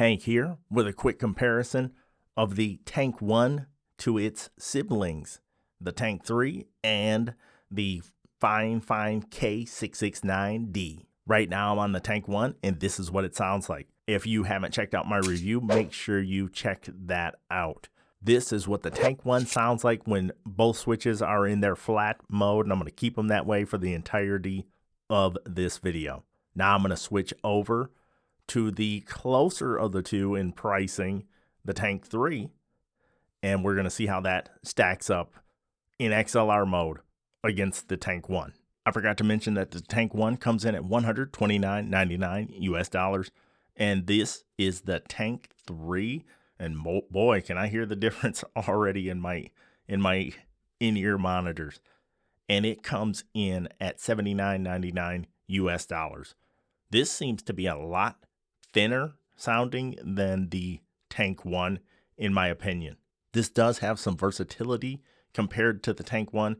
Hank here with a quick comparison of the Tank 1 to its siblings, the Tank 3 and the Fifine K669D. Right now I'm on the Tank 1 and this is what it sounds like. If you haven't checked out my review, make sure you check that out. This is what the Tank 1 sounds like when both switches are in their flat mode, and I'm going to keep them that way for the entirety of this video. Now I'm going to switch over to the closer of the two in pricing, the Tank 3, and we're going to see how that stacks up in XLR mode against the Tank 1. I forgot to mention that the Tank 1 comes in at $129.99 US, and this is the Tank 3, and boy, can I hear the difference already in my in-ear monitors. And it comes in at $79.99 US. This seems to be a lot thinner sounding than the Tank 1 in my opinion. This does have some versatility compared to the Tank 1,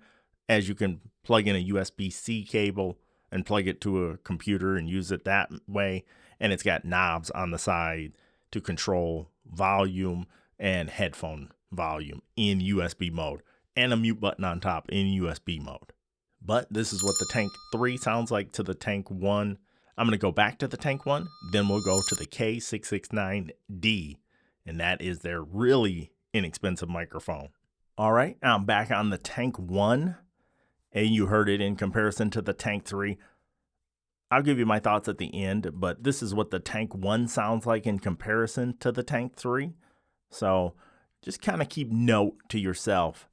as you can plug in a USB-C cable and plug it to a computer and use it that way, and it's got knobs on the side to control volume and headphone volume in USB mode, and a mute button on top in USB mode. But this is what the Tank 3 sounds like to the Tank 1. I'm going to go back to the Tank 1, then we'll go to the K669D, and that is their really inexpensive microphone. All right, now I'm back on the Tank 1, and you heard it in comparison to the Tank 3. I'll give you my thoughts at the end, but this is what the Tank 1 sounds like in comparison to the Tank 3. So just kind of keep note to yourself,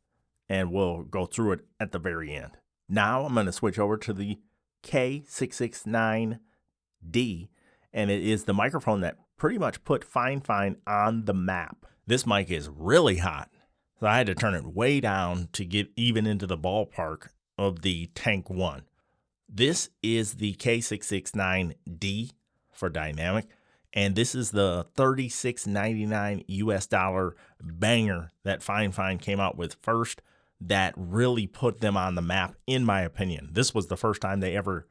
and we'll go through it at the very end. Now I'm going to switch over to the K669D, and it is the microphone that pretty much put Fifine on the map. This mic is really hot, so I had to turn it way down to get even into the ballpark of the Tank 1. This is the K669D for dynamic, and this is the $36.99 US banger that Fifine came out with first that really put them on the map, in my opinion. This was the first time they ever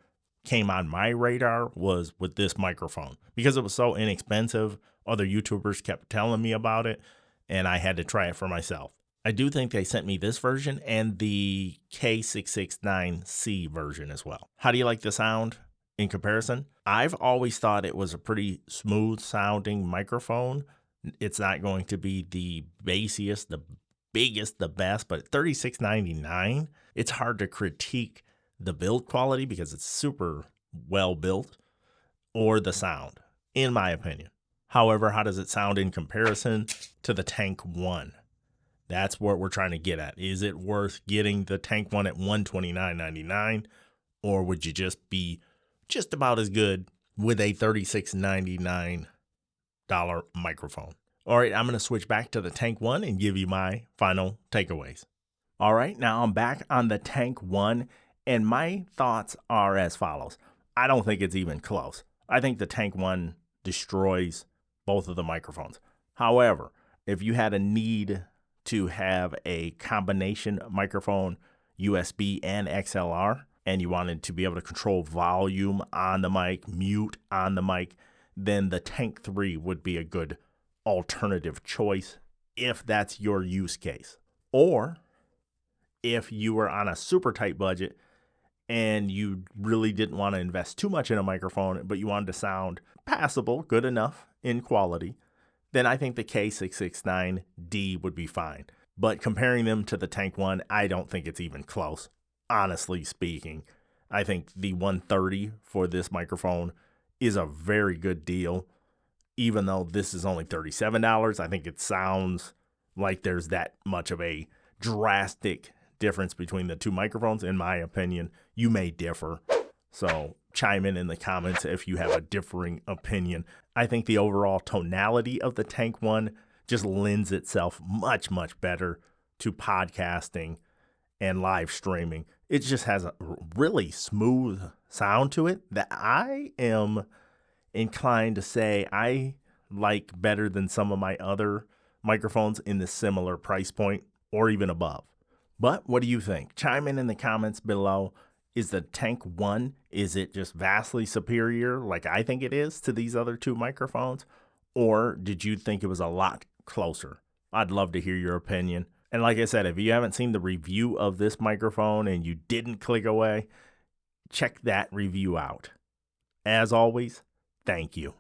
came on my radar, was with this microphone. Because it was so inexpensive, other YouTubers kept telling me about it, and I had to try it for myself. I do think they sent me this version and the K669C version as well. How do you like the sound in comparison? I've always thought it was a pretty smooth sounding microphone. It's not going to be the bassiest, the biggest, the best, but at $36.99, it's hard to critique the build quality because it's super well built, or the sound, in my opinion. However, how does it sound in comparison to the Tank 1? That's what we're trying to get at. Is it worth getting the Tank 1 at $129.99, or would you just be just about as good with a $36.99 microphone? All right, I'm going to switch back to the Tank 1 and give you my final takeaways. All right, now I'm back on the Tank 1, and my thoughts are as follows. I don't think it's even close. I think the Tank 1 destroys both of the microphones. However, if you had a need to have a combination microphone, USB and XLR, and you wanted to be able to control volume on the mic, mute on the mic, then the Tank 3 would be a good alternative choice if that's your use case. Or if you were on a super tight budget and you really didn't want to invest too much in a microphone, but you wanted to sound passable, good enough in quality, then I think the K669D would be fine. But comparing them to the Tank 1, I don't think it's even close, honestly speaking. I think the $130 for this microphone is a very good deal. Even though this is only $37, I think it sounds like there's that much of a drastic difference between the two microphones, in my opinion. You may differ, so chime in the comments if you have a differing opinion. I think the overall tonality of the Tank 1 just lends itself much, much better to podcasting and live streaming. It just has a really smooth sound to it that I am inclined to say I like better than some of my other microphones in the similar price point or even above. But what do you think? Chime in the comments below. Is the Tank 1, is it just vastly superior like I think it is to these other two microphones? Or did you think it was a lot closer? I'd love to hear your opinion. And like I said, if you haven't seen the review of this microphone and you didn't click away, check that review out. As always, thank you.